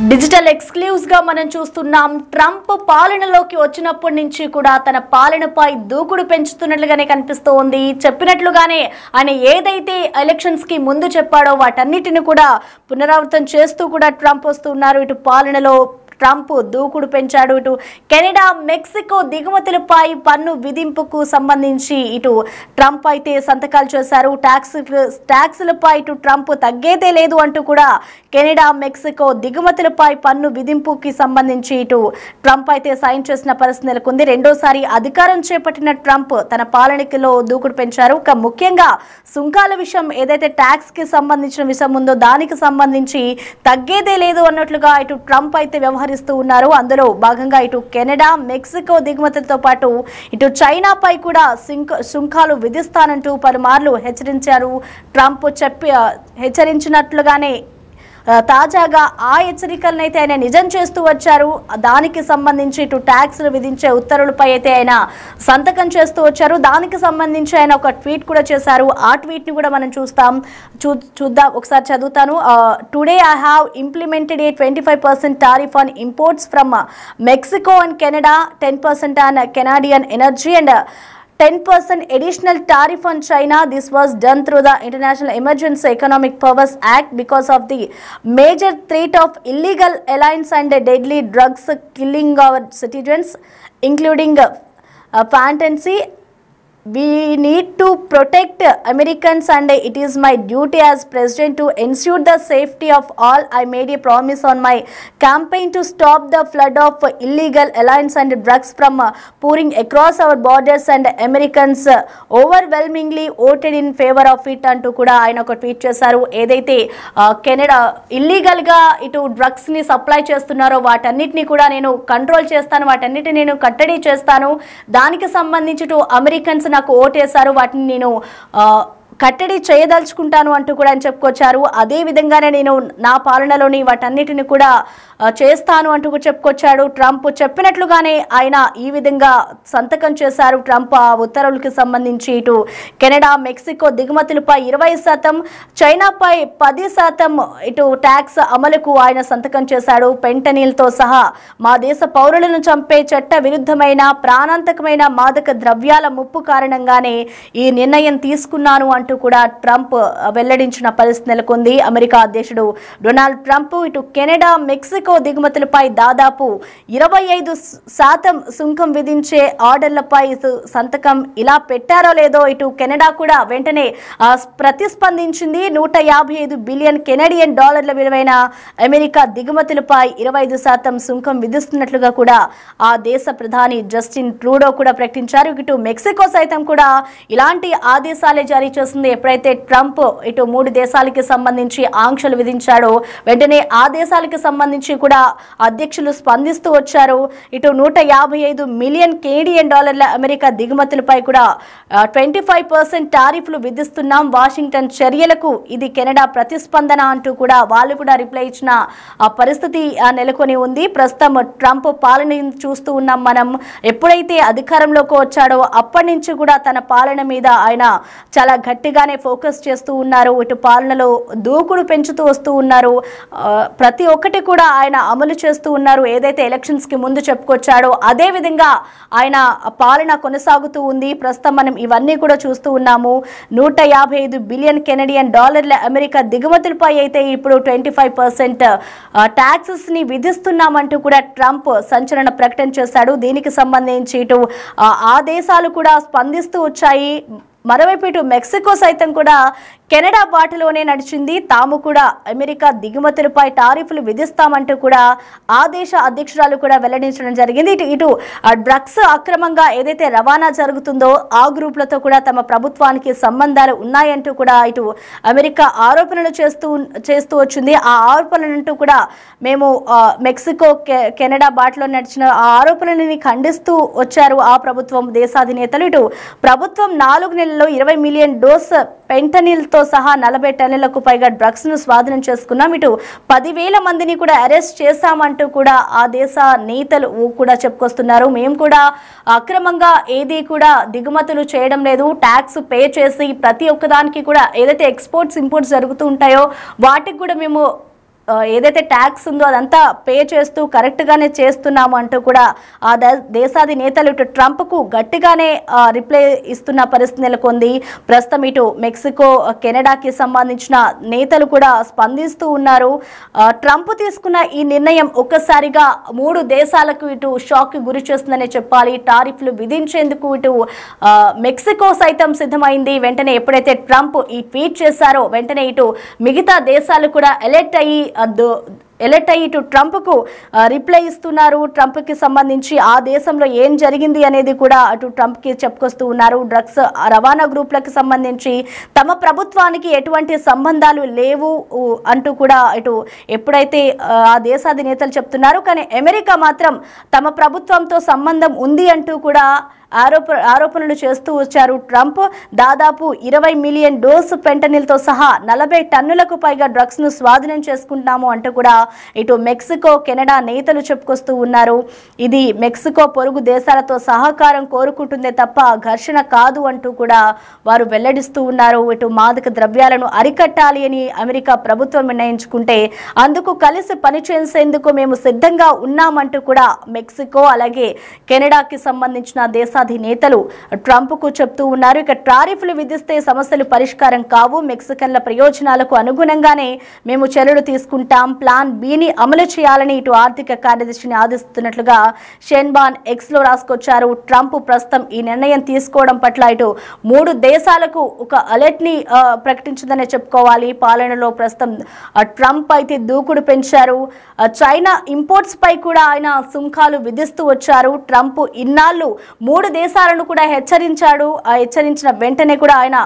Digital exclusive గా మనం చూస్తున్నాం. ట్రంప్ పాలనలోకి వచ్చినప్పటి నుంచి కూడా తన పాలనపై దూకుడు పెంచుతున్నట్లుగానే కనిపిస్తోంది. చెప్పినట్లుగానే ఆయన ఏదైతే ఎలక్షన్స్ కి ముందు చెప్పాడో వాటన్నిటిని కూడా పునరావృతం చేస్తూ కూడా ట్రంప్ వస్తున్నారు. ఇటు పాలనలో ట్రంప్ దూకుడు పెంచాడు. ఇటు కెనడా, మెక్సికో దిగుమతులపై పన్ను విధింపుకు సంబంధించి ఇటు ట్రంప్ అయితే సంతకాలు చేశారు. ట్యాక్సులపై ఇటు ట్రంప్ తగ్గేదే లేదు అంటూ కూడా కెనడా, మెక్సికో దిగుమతులపై పన్ను విధింపుకి సంబంధించి ఇటు ట్రంప్ అయితే సైన్ చేసిన పరిస్థితి నెలకొంది. రెండోసారి అధికారం చేపట్టిన ట్రంప్ తన పాలనలో దూకుడు పెంచారు. ముఖ్యంగా సుంకాల విషయం, ఏదైతే ట్యాక్స్ కి సంబంధించిన విషయం ఉందో దానికి సంబంధించి తగ్గేదే లేదు అన్నట్లుగా ఇటు ట్రంప్ అయితే వ్యవహరిస్తూ ఉన్నారు. అందులో భాగంగా ఇటు కెనడా, మెక్సికో దిగుమతులతో పాటు ఇటు చైనాపై కూడా సుంకాలు విధిస్తానంటూ పలుమార్లు హెచ్చరించారు. ట్రంప్ హెచ్చరించినట్లుగానే తాజాగా ఆ హెచ్చరికలను అయితే ఆయన నిజం చేస్తూ వచ్చారు. దానికి సంబంధించి ఇటు ట్యాక్స్లు విధించే ఉత్తర్వులపై అయితే ఆయన సంతకం చేస్తూ వచ్చారు. దానికి సంబంధించి ఆయన ఒక ట్వీట్ కూడా చేశారు. ఆ ట్వీట్ ని కూడా మనం చూద్దాం, ఒకసారి చదువుతాను. Today I have implemented A 25% tariff on imports from Mexico and Canada, 10% on Canadian energy and 10% additional tariff on China. This was done through the International Emergency Economic Powers Act because of the major threat of illegal alliance and deadly drugs killing our citizens, including fentanyl. We need to protect Americans and it is my duty as president to ensure the safety of all. I made a promise on my campaign to stop the flood of illegal alliance and drugs from pouring across our borders and Americans overwhelmingly voted in favor of it అంటూ కూడా ఆయన ఒక tweet చేశారు. ఏదైతే Canada illegal గా ఇటు drugs ని supply చేస్తున్నారో వాటన్నిటిని కూడా నేను కంట్రోల్ చేస్తాను, వాటన్నిటిని నేను కట్టడి చేస్తాను, దానికి సంబంధించి ఇటు అమెరికన్స్ నాకు ఓటేశారు, వాటిని నేను కట్టడి చేయదలుచుకుంటాను అంటూ కూడా ఆయన చెప్పుకొచ్చారు. అదే విధంగానే నేను నా పాలనలోని వాటన్నిటిని కూడా చేస్తాను అంటూ చెప్పుకొచ్చాడు. ట్రంప్ చెప్పినట్లుగానే ఆయన ఈ విధంగా సంతకం చేశారు. ట్రంప్ ఆ ఉత్తర్వులకు సంబంధించి ఇటు కెనడా, మెక్సికో దిగుమతులపై 20%, చైనాపై 10% ఇటు ట్యాక్స్ అమలుకు ఆయన సంతకం చేశాడు. ఫెంటనిల్తో సహా మా దేశ పౌరులను చంపే చట్ట విరుద్ధమైన ప్రాణాంతకమైన మాదక ద్రవ్యాల ముప్పు కారణంగానే ఈ నిర్ణయం తీసుకున్నాను అంటూ కూడా ట్రంప్ వెల్లడించిన పరిస్థితి నెలకొంది. అమెరికా అధ్యక్షుడు డొనాల్డ్ ట్రంప్ ఇటు కెనడా, మెక్సికో దిగుమతులపై దాదాపు 25% సుంకం విధించే ఆర్డర్లపై సంతకం ఇలా పెట్టారో లేదో ఇటు కెనడా కూడా వెంటనే ప్రతిస్పందించింది. 155 బిలియన్ కెనడియన్ డాలర్ల విలువైన అమెరికా దిగుమతులపై 25% సుంకం విధిస్తున్నట్లుగా కూడా ఆ దేశ ప్రధాని జస్టిన్ ట్రూడో కూడా ప్రకటించారు. ఇటు మెక్సికో సైతం కూడా ఇలాంటి ఆదేశాలే జారీ చేస్తుంది. ఎప్పుడైతే ట్రంప్ ఇటు 3 దేశాలకి సంబంధించి ఆంక్షలు విధించాడో వెంటనే ఆ దేశాలకు సంబంధించి కూడా అధ్యక్షులు స్పందిస్తూ వచ్చారు. ఇటు 155 మిలియన్ కెనడియన్ డాలర్ల అమెరికా దిగుమతులపై కూడా 25% టారిఫ్లు విధిస్తున్నాం. వాషింగ్టన్ చర్యలకు ఇది కెనడా ప్రతిస్పందన అంటూ కూడా వాళ్ళు కూడా రిప్లై ఇచ్చిన ఆ పరిస్థితి నెలకొని ఉంది. ప్రస్తుతం ట్రంప్ పాలన చూస్తూ ఉన్నాం మనం. ఎప్పుడైతే అధికారంలోకి వచ్చాడో అప్పటి నుంచి కూడా తన పాలన మీద ఆయన చాలా గట్టిగానే ఫోకస్ చేస్తూ ఉన్నారు. ఇటు పాలనలో దూకుడు పెంచుతూ వస్తూ ఉన్నారు. ప్రతి ఒక్కటి కూడా ఆయన అమలు చేస్తూ ఉన్నారు. ఏదైతే ఎలక్షన్స్ కి ముందు చెప్పుకొచ్చాడో అదే విధంగా ఆయన పాలన కొనసాగుతూ ఉంది. ప్రస్తుతం మనం ఇవన్నీ కూడా చూస్తూ ఉన్నాము. 155 బిలియన్ కెనడియన్ డాలర్ల అమెరికా దిగుమతులపై అయితే ఇప్పుడు 25% ట్యాక్సెస్ ని విధిస్తున్నామంటూ కూడా ట్రంప్ సంచలన ప్రకటన చేశాడు. దీనికి సంబంధించి ఇటు ఆ దేశాలు కూడా స్పందిస్తూ వచ్చాయి. మరోవైపు ఇటు మెక్సికో సైతం కూడా కెనడా బాటలోనే నడిచింది. తాము కూడా అమెరికా దిగుమతులపై టారిఫ్లు విధిస్తామంటూ కూడా ఆ దేశ అధ్యక్షురాలు కూడా వెల్లడించడం జరిగింది. ఇటు డ్రగ్స్ అక్రమంగా ఏదైతే రవాణా జరుగుతుందో ఆ గ్రూపులతో కూడా తమ ప్రభుత్వానికి సంబంధాలు ఉన్నాయంటూ కూడా ఇటు అమెరికా ఆరోపణలు చేస్తూ వచ్చింది. ఆ ఆరోపణలంటూ కూడా మేము మెక్సికో, కెనడా బాటలో నడిచిన ఆ ఆరోపణలని ఖండిస్తూ వచ్చారు ఆ ప్రభుత్వం దేశాధినేతలు. ఇటు ప్రభుత్వం 4 నెలల్లో 20 మిలియన్ డోస్ ఫెంటనిల్తో సహా 40 టన్నులకు పైగా డ్రగ్స్ ను స్వాధీనం చేసుకున్నాం. ఇటు 10,000 మందిని కూడా అరెస్ట్ చేశామంటూ కూడా ఆ దేశ నేతలు కూడా చెప్పుకొస్తున్నారు. మేము కూడా అక్రమంగా ఏది కూడా దిగుమతులు చేయడం లేదు, ట్యాక్స్ పే చేసి ప్రతి ఒక్కదానికి కూడా ఏదైతే ఎక్స్పోర్ట్స్ ఇంపోర్ట్స్ జరుగుతూ ఉంటాయో వాటికి కూడా మేము ఏదైతే ట్యాక్స్ ఉందో అదంతా పే చేస్తూ కరెక్ట్గానే చేస్తున్నాము అంటూ కూడా ఆ దేశాధినేతలు ఇటు ట్రంప్కు గట్టిగానే రిప్లై ఇస్తున్న పరిస్థితి నెలకొంది. ప్రస్తుతం ఇటు మెక్సికో కెనడాకి సంబంధించిన నేతలు కూడా స్పందిస్తూ ఉన్నారు. ట్రంప్ తీసుకున్న ఈ నిర్ణయం ఒక్కసారిగా 3 దేశాలకు ఇటు షాక్ గురి చేస్తుందనే చెప్పాలి. టారిఫ్లు విధించేందుకు ఇటు మెక్సికో సైతం సిద్ధమైంది. వెంటనే ఎప్పుడైతే ట్రంప్ ఈ ట్వీట్ చేశారో వెంటనే ఇటు మిగతా దేశాలు కూడా ఎలర్ట్ అయ్యి ఇటు ట్రంప్కు రిప్లై ఇస్తున్నారు. ట్రంప్కి సంబంధించి ఆ దేశంలో ఏం జరిగింది అనేది కూడా అటు ట్రంప్కి చెప్పుకొస్తూ ఉన్నారు. డ్రగ్స్ రవాణా గ్రూపులకు సంబంధించి తమ ప్రభుత్వానికి ఎటువంటి సంబంధాలు లేవు అంటూ కూడా ఇటు ఎప్పుడైతే ఆ దేశాధినేతలు చెప్తున్నారు, కానీ అమెరికా మాత్రం తమ ప్రభుత్వంతో సంబంధం ఉంది అంటూ కూడా ఆరోపణలు చేస్తూ వచ్చారు. ట్రంప్ దాదాపు 20 మిలియన్ డోసు ఫెంటనిల్తో సహా 40 టన్నులకు పైగా డ్రగ్స్ ను స్వాధీనం చేసుకుంటాము అంటూ కూడా ఇటు మెక్సికో కెనడా నేతలు చెప్పుకొస్తూ ఉన్నారు. ఇది మెక్సికో పొరుగు దేశాలతో సహకారం కోరుకుంటుందే తప్ప ఘర్షణ కాదు అంటూ కూడా వారు వెల్లడిస్తూ ఉన్నారు. ఇటు మాదక ద్రవ్యాలను అరికట్టాలి అని అమెరికా ప్రభుత్వం నిర్ణయించుకుంటే అందుకు కలిసి పనిచేసేందుకు మేము సిద్ధంగా ఉన్నామంటూ కూడా మెక్సికో అలాగే కెనడాకి సంబంధించిన దేశాధినేతలు ట్రంప్కు చెప్తూ ఉన్నారు. ఇక టారిఫ్లు విధిస్తే సమస్యలు పరిష్కారం కావు, మెక్సికన్ల ప్రయోజనాలకు అనుగుణంగానే మేము చర్యలు తీసుకుంటాం, ప్లాన్ బిని అమలు చేయాలని ఇటు ఆర్థిక కార్యదర్శిని ఆదేశిస్తున్నట్లుగా షెన్బాన్ ఎక్స్లో రాసుకొచ్చారు. ట్రంప్ ప్రస్తుతం ఈ నిర్ణయం తీసుకోవడం పట్ల ఇటు 3 దేశాలకు ఒక అలర్ట్ ని ప్రకటించిందనే చెప్పుకోవాలి. పాలనలో ప్రస్తుతం ట్రంప్ అయితే దూకుడు పెంచారు. చైనా ఇంపోర్ట్స్ పై కూడా ఆయన సుంకాలు విధిస్తూ వచ్చారు. ట్రంప్ ఇన్నాళ్ళు 3 దేశాలను కూడా హెచ్చరించాడు. ఆ హెచ్చరించిన వెంటనే కూడా ఆయన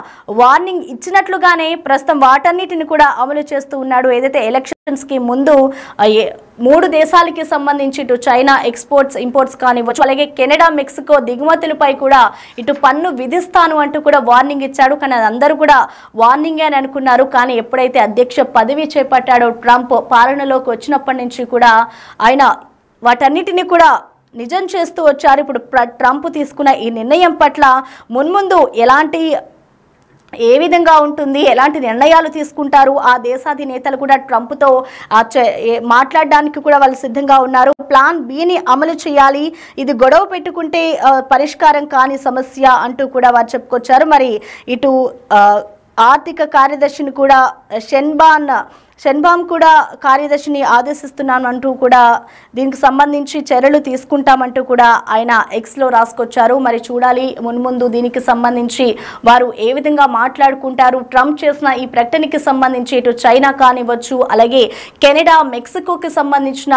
వార్నింగ్ ఇచ్చినట్లుగానే ప్రస్తుతం వాటన్నిటిని కూడా అమలు చేస్తూ ఉన్నాడు. ఏదైతే ఎలక్షన్స్ కి ముందు 3 దేశాలకి సంబంధించి ఇటు చైనా ఇంపోర్ట్స్ కానివ్వచ్చు, అలాగే కెనడా మెక్సికో దిగుమతులపై కూడా ఇటు పన్ను విధిస్తాను అంటూ కూడా వార్నింగ్ ఇచ్చాడు. కానీ అందరూ కూడా వార్నింగే అని అనుకున్నారు. కానీ ఎప్పుడైతే అధ్యక్ష పదవి చేపట్టాడో ట్రంప్ పాలనలోకి వచ్చినప్పటి నుంచి కూడా ఆయన వాటన్నిటిని కూడా నిజం చేస్తూ వచ్చారు. ఇప్పుడు ట్రంప్ తీసుకున్న ఈ నిర్ణయం పట్ల మున్ముందు ఏ విధంగా ఉంటుంది, ఎలాంటి నిర్ణయాలు తీసుకుంటారు, ఆ దేశాధినేతలు కూడా ట్రంప్తో మాట్లాడడానికి కూడా వాళ్ళు సిద్ధంగా ఉన్నారు. ప్లాన్ బిని అమలు చేయాలి, ఇది గొడవ పెట్టుకుంటే పరిష్కారం కాని సమస్య అంటూ కూడా వారు చెప్పుకొచ్చారు. మరి ఇటు ఆర్థిక కార్యదర్శిని కూడా షెన్బామ్ కూడా కార్యదర్శిని ఆదేశిస్తున్నాను అంటూ కూడా దీనికి సంబంధించి చర్యలు తీసుకుంటామంటూ కూడా ఆయన ఎక్స్లో రాసుకొచ్చారు. మరి చూడాలి మున్ముందు దీనికి సంబంధించి వారు ఏ విధంగా మాట్లాడుకుంటారు. ట్రంప్ చేసిన ఈ ప్రకటనకి సంబంధించి ఇటు చైనా కానివ్వచ్చు, అలాగే కెనడా మెక్సికోకి సంబంధించిన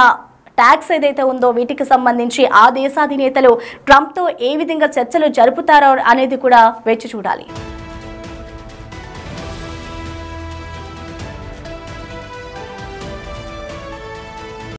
ట్యాక్స్ ఏదైతే ఉందో వీటికి సంబంధించి ఆ దేశాధినేతలు ట్రంప్తో ఏ విధంగా చర్చలు జరుపుతారో అనేది కూడా వేచి చూడాలి.